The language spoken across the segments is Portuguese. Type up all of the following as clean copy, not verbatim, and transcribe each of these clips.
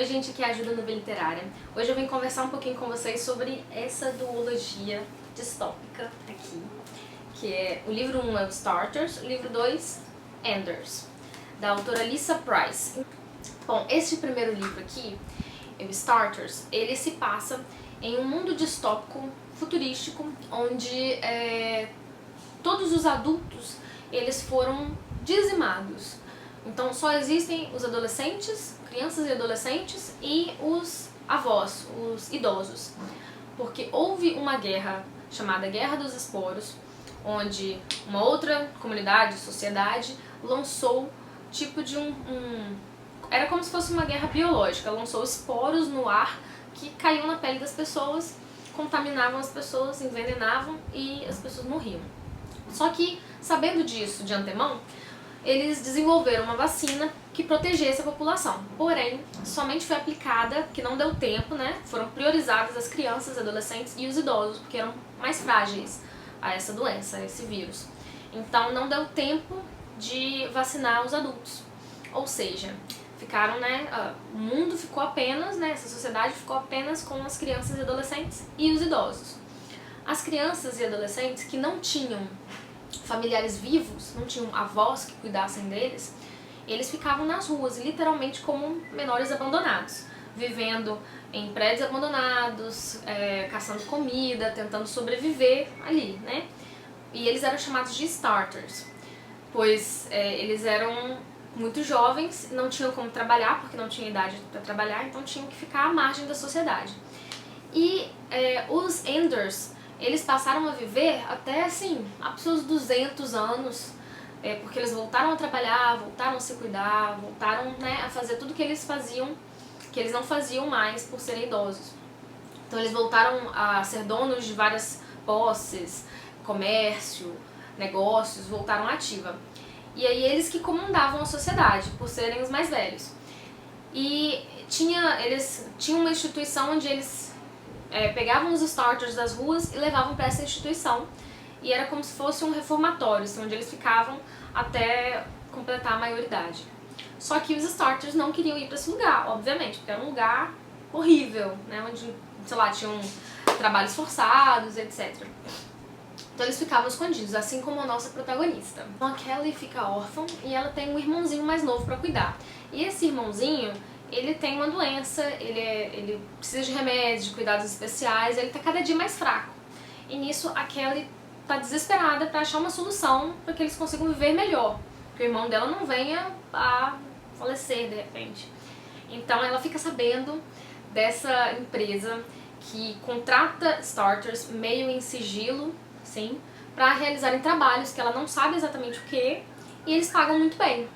Oi gente, aqui é a Ajuda Nuvem Literária. Hoje eu vim conversar um pouquinho com vocês sobre essa duologia distópica aqui, que é o livro 1 é o Starters, o livro 2, Enders, da autora Lisa Price. Bom, este primeiro livro aqui, o Starters, ele se passa em um mundo distópico, futurístico, onde todos os adultos eles foram dizimados. Então só existem os adolescentes, crianças e adolescentes e os avós, os idosos. Porque houve uma guerra chamada Guerra dos Esporos, onde uma outra comunidade, sociedade, lançou tipo de era como se fosse uma guerra biológica, lançou esporos no ar que caíam na pele das pessoas, contaminavam as pessoas, envenenavam e as pessoas morriam. Só que, sabendo disso de antemão, eles desenvolveram uma vacina que protegesse a população. Porém, somente foi aplicada, que não deu tempo, né? Foram priorizadas as crianças, adolescentes e os idosos, porque eram mais frágeis a essa doença, a esse vírus. Então, não deu tempo de vacinar os adultos. Ou seja, ficaram, o mundo ficou apenas, essa sociedade ficou apenas com as crianças e adolescentes e os idosos. As crianças e adolescentes que não tinham familiares vivos, não tinham avós que cuidassem deles, eles ficavam nas ruas, literalmente como menores abandonados, vivendo em prédios abandonados, caçando comida, tentando sobreviver ali, né? E eles eram chamados de starters, pois eles eram muito jovens, não tinham como trabalhar, porque não tinham idade para trabalhar, então tinham que ficar à margem da sociedade. E os enders, eles passaram a viver até, assim, a seus 200 anos, porque eles voltaram a trabalhar, voltaram a se cuidar, voltaram, a fazer tudo que eles faziam, que eles não faziam mais por serem idosos. Então eles voltaram a ser donos de várias posses, comércio, negócios, voltaram à ativa. E aí eles que comandavam a sociedade, por serem os mais velhos. E eles tinham uma instituição onde eles pegavam os starters das ruas e levavam para essa instituição, e era como se fosse um reformatório, assim, onde eles ficavam até completar a maioridade. Só que os starters não queriam ir para esse lugar, obviamente, porque era um lugar horrível, né, onde, sei lá, tinham trabalhos forçados, etc. Então eles ficavam escondidos, assim como a nossa protagonista. Então a Kelly fica órfã e ela tem um irmãozinho mais novo para cuidar. E esse irmãozinho, ele tem uma doença, ele precisa de remédios, de cuidados especiais, ele tá cada dia mais fraco. E nisso a Kelly tá desesperada para achar uma solução para que eles consigam viver melhor, que o irmão dela não venha a falecer de repente. Então ela fica sabendo dessa empresa que contrata starters meio em sigilo, sim, para realizarem trabalhos que ela não sabe exatamente o que, e eles pagam muito bem.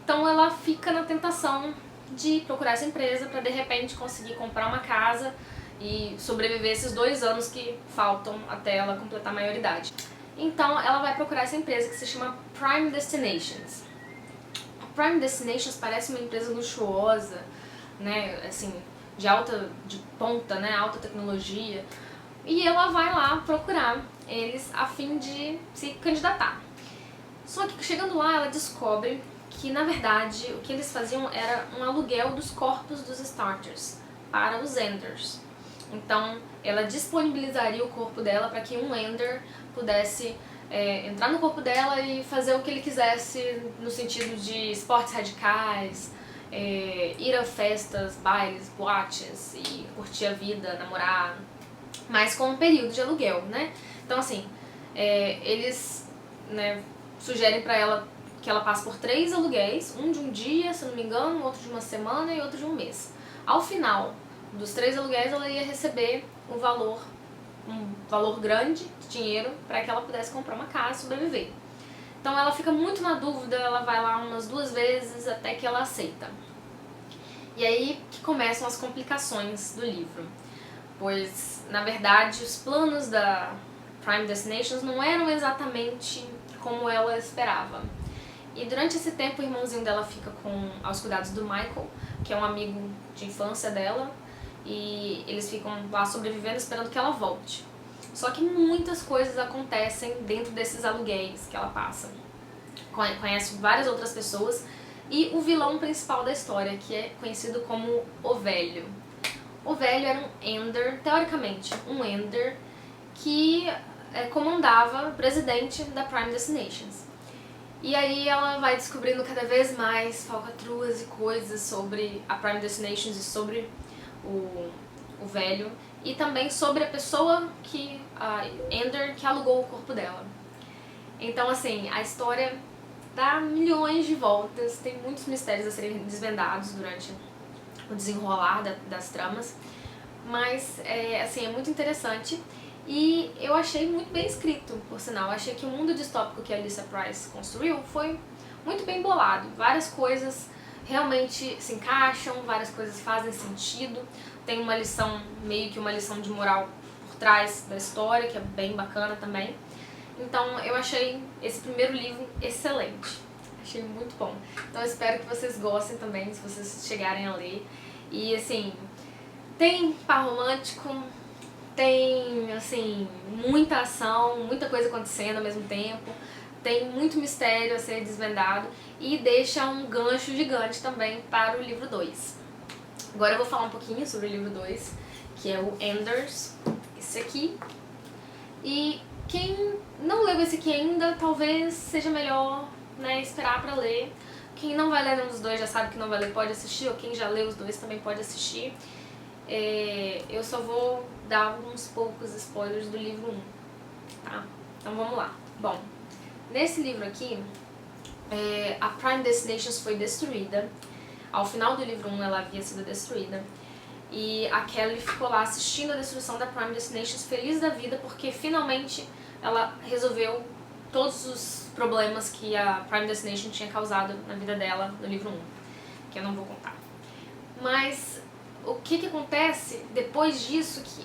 Então ela fica na tentação de procurar essa empresa para de repente conseguir comprar uma casa e sobreviver esses 2 anos que faltam até ela completar a maioridade. Então ela vai procurar essa empresa que se chama Prime Destinations. A Prime Destinations parece uma empresa luxuosa, né, assim, de ponta, né, alta tecnologia, e ela vai lá procurar eles a fim de se candidatar. Só que chegando lá ela descobre que, na verdade, o que eles faziam era um aluguel dos corpos dos starters para os enders. Então, ela disponibilizaria o corpo dela para que um ender pudesse entrar no corpo dela e fazer o que ele quisesse no sentido de esportes radicais, ir a festas, bailes, boates e curtir a vida, namorar, mas com um período de aluguel, né? Então, assim, eles, sugerem para ela que ela passa por 3 aluguéis, um de um dia, se não me engano, outro de uma semana e outro de um mês. Ao final dos 3 aluguéis, ela ia receber um valor grande de dinheiro para que ela pudesse comprar uma casa e sobreviver. Então ela fica muito na dúvida, ela vai lá umas 2 vezes até que ela aceita. E aí que começam as complicações do livro, pois, na verdade, os planos da Prime Destinations não eram exatamente como ela esperava. E durante esse tempo o irmãozinho dela fica aos cuidados do Michael, que é um amigo de infância dela, e eles ficam lá sobrevivendo esperando que ela volte. Só que muitas coisas acontecem dentro desses aluguéis que ela passa. Conhece várias outras pessoas e o vilão principal da história, que é conhecido como O Velho. O Velho era um Ender, teoricamente um Ender, que comandava o presidente da Prime Destinations. E aí ela vai descobrindo cada vez mais falcatruas e coisas sobre a Prime Destinations e sobre o Velho, e também sobre a pessoa a Ender, que alugou o corpo dela. Então, assim, a história dá milhões de voltas, tem muitos mistérios a serem desvendados durante o desenrolar das tramas, mas assim, é muito interessante e eu achei muito bem escrito, por sinal. Achei que o mundo distópico que a Alicia Price construiu foi muito bem bolado, várias coisas realmente se encaixam, várias coisas fazem sentido, tem uma lição, meio que uma lição de moral por trás da história, que é bem bacana também. Então eu achei esse primeiro livro excelente, achei muito bom. Então eu espero que vocês gostem também, se vocês chegarem a ler. E assim, tem par romântico, tem assim, muita ação, muita coisa acontecendo ao mesmo tempo, tem muito mistério a ser desvendado e deixa um gancho gigante também para o livro 2. Agora eu vou falar um pouquinho sobre o livro 2, que é o Enders, esse aqui. E quem não leu esse aqui ainda, talvez seja melhor, né, esperar pra ler. Quem não vai ler nenhum dos dois já sabe que não vai ler, pode assistir, ou quem já leu os dois também pode assistir. Eu só vou dar uns poucos spoilers do livro 1, tá? Então vamos lá. Bom, nesse livro aqui, a Prime Destinations foi destruída. Ao final do livro 1 ela havia sido destruída. E a Kelly ficou lá assistindo a destruição da Prime Destinations, feliz da vida, porque finalmente ela resolveu todos os problemas que a Prime Destination tinha causado na vida dela no livro 1, que eu não vou contar. Mas o que acontece depois disso, que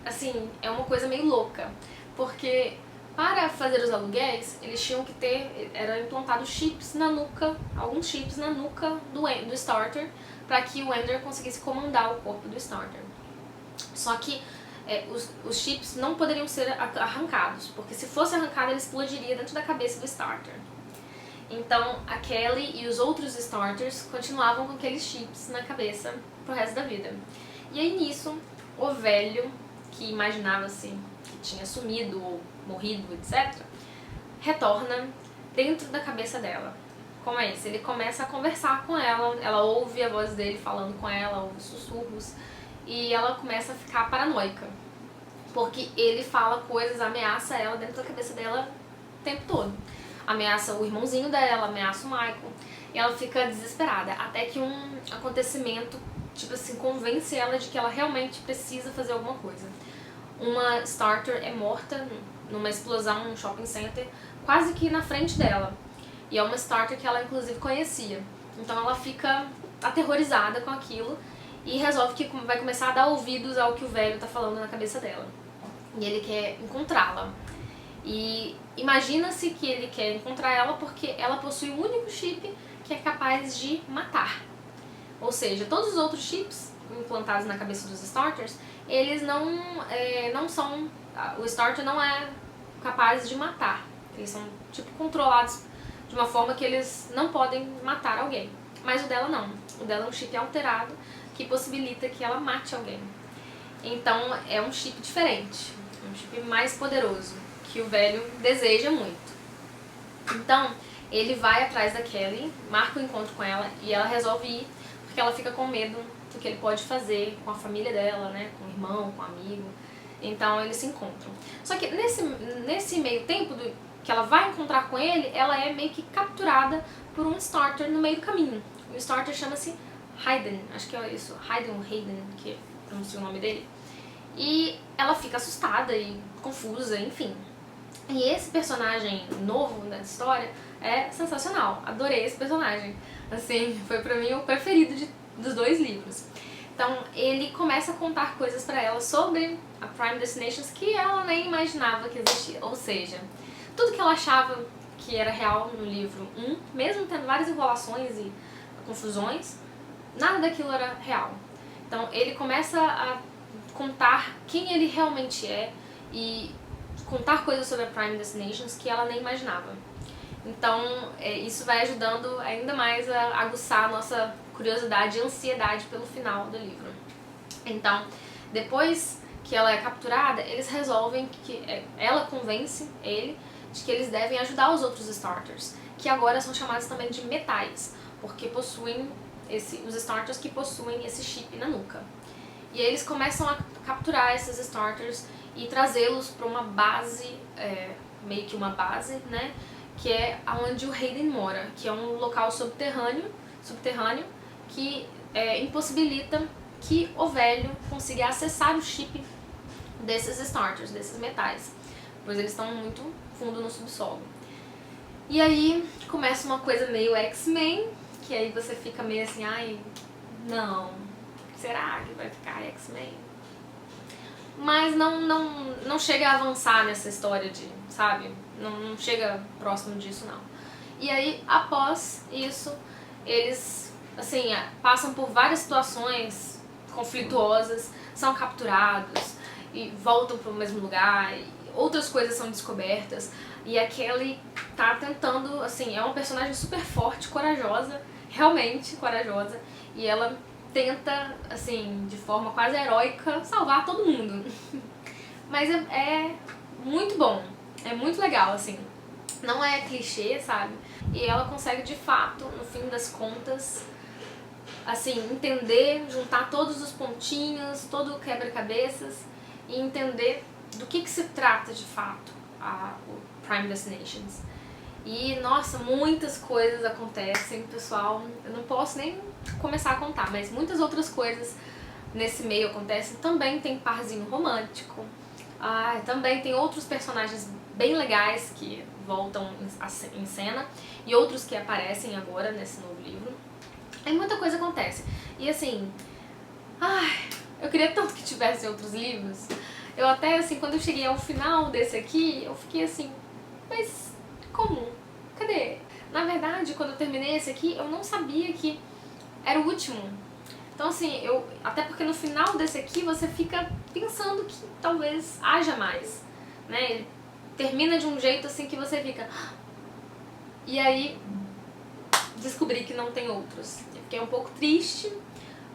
assim, é uma coisa meio louca, porque para fazer os aluguéis, eles tinham que ter, eram implantados chips na nuca, alguns chips na nuca do Starter, para que o Ender conseguisse comandar o corpo do Starter. Só que os chips não poderiam ser arrancados, porque se fosse arrancado ele explodiria dentro da cabeça do Starter. Então a Kelly e os outros Starters continuavam com aqueles chips na cabeça pro resto da vida. E aí nisso, o Velho, que imaginava-se que tinha sumido ou morrido, etc., retorna dentro da cabeça dela. Como é isso? Ele começa a conversar com ela ouve a voz dele falando com ela, ouve sussurros, e ela começa a ficar paranoica, porque ele fala coisas, ameaça ela dentro da cabeça dela o tempo todo. Ameaça o irmãozinho dela, ameaça o Michael, e ela fica desesperada, até que um acontecimento, tipo assim, convence ela de que ela realmente precisa fazer alguma coisa. Uma Starter é morta numa explosão num shopping center, quase que na frente dela. E é uma Starter que ela inclusive conhecia. Então ela fica aterrorizada com aquilo e resolve que vai começar a dar ouvidos ao que o Velho tá falando na cabeça dela. E ele quer encontrá-la. E imagina-se que ele quer encontrar ela porque ela possui o único chip que é capaz de matar. Ou seja, todos os outros chips implantados na cabeça dos Starters, eles não são... O Starter não é capaz de matar. Eles são, tipo, controlados de uma forma que eles não podem matar alguém. Mas o dela não. O dela é um chip alterado que possibilita que ela mate alguém. Então é um chip diferente, um chip mais poderoso, que o Velho deseja muito. Então ele vai atrás da Kelly, marca o encontro com ela e ela resolve ir porque ela fica com medo do que ele pode fazer com a família dela, né, com o irmão, com o amigo. Então eles se encontram. Só que nesse meio tempo que ela vai encontrar com ele, ela é meio que capturada por um Starter no meio do caminho. O Starter chama-se Hayden, acho que é isso, Hayden, que pronuncia o nome dele. E ela fica assustada e confusa, enfim. E esse personagem novo da história é sensacional, adorei esse personagem. Assim, foi pra mim o preferido dos dois livros. Então ele começa a contar coisas pra ela sobre a Prime Destinations que ela nem imaginava que existia. Ou seja, tudo que ela achava que era real no livro 1, mesmo tendo várias enrolações e confusões, nada daquilo era real. Então ele começa a contar quem ele realmente é e contar coisas sobre a Prime Destinations que ela nem imaginava. Então isso vai ajudando ainda mais a aguçar a nossa curiosidade e ansiedade pelo final do livro. Então, depois que ela é capturada, eles resolvem que ela convence ele de que eles devem ajudar os outros Starters, que agora são chamados também de metais, porque possuem os Starters que possuem esse chip na nuca. E aí eles começam a capturar esses Starters e trazê-los para uma base, meio que uma base, né, que é onde o Hayden mora, que é um local subterrâneo que impossibilita que o velho consiga acessar o chip desses Starters, desses metais, pois eles estão muito fundo no subsolo. E aí começa uma coisa meio X-Men, que aí você fica meio assim, ai, não, será que vai ficar X-Men? Mas não chega a avançar nessa história de, sabe, não chega próximo disso não. E aí, após isso, eles, assim, passam por várias situações conflituosas, são capturados e voltam para o mesmo lugar, e outras coisas são descobertas, e a Kelly tá tentando, assim, é uma personagem super forte, corajosa, realmente corajosa, e ela tenta, assim, de forma quase heróica, salvar todo mundo. Mas é muito bom, é muito legal, assim, não é clichê, sabe? E ela consegue, de fato, no fim das contas, assim, entender, juntar todos os pontinhos, todo o quebra-cabeças e entender do que se trata de fato o Prime Destinations. E, nossa, muitas coisas acontecem, pessoal, eu não posso nem começar a contar, mas muitas outras coisas nesse meio acontecem. Também tem parzinho romântico, também tem outros personagens bem legais que voltam em cena e outros que aparecem agora nesse novo livro. Aí muita coisa acontece. E assim, eu queria tanto que tivesse outros livros. Eu até, assim, quando eu cheguei ao final desse aqui, eu fiquei assim, mas como? Cadê? Na verdade, quando eu terminei esse aqui, eu não sabia que era o último. Então assim, até porque no final desse aqui você fica pensando que talvez haja mais, né? Ele termina de um jeito assim que você fica... E aí, descobri que não tem outros. Eu fiquei um pouco triste,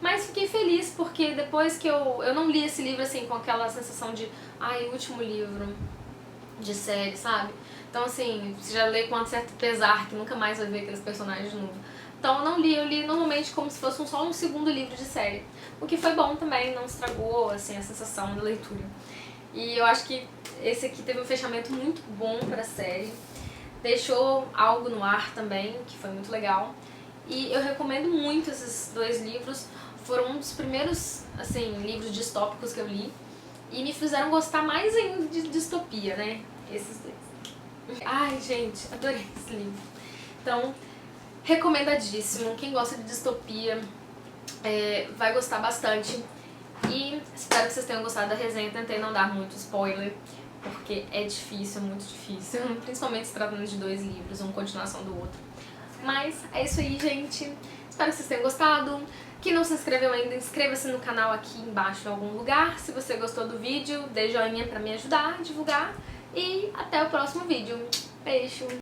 mas fiquei feliz porque depois que eu não li esse livro assim com aquela sensação de o último livro de série, sabe? Então assim, você já lê com um certo pesar que nunca mais vai ver aqueles personagens de novo. Então eu não li, eu li normalmente como se fosse só um segundo livro de série. O que foi bom também, não estragou assim, a sensação da leitura. E eu acho que esse aqui teve um fechamento muito bom pra série. Deixou algo no ar também, que foi muito legal. E eu recomendo muito esses dois livros. Foram um dos primeiros, assim, livros distópicos que eu li. E me fizeram gostar mais ainda de distopia, né? Esses dois. Ai, gente, adorei esse livro. Então, recomendadíssimo. Quem gosta de distopia vai gostar bastante. E espero que vocês tenham gostado da resenha. Tentei não dar muito spoiler, porque é difícil, muito difícil. Principalmente se tratando de dois livros, uma continuação do outro. Mas é isso aí, gente. Espero que vocês tenham gostado. Quem não se inscreveu ainda, inscreva-se no canal aqui embaixo em algum lugar. Se você gostou do vídeo, dê joinha pra me ajudar a divulgar. E até o próximo vídeo. Beijo!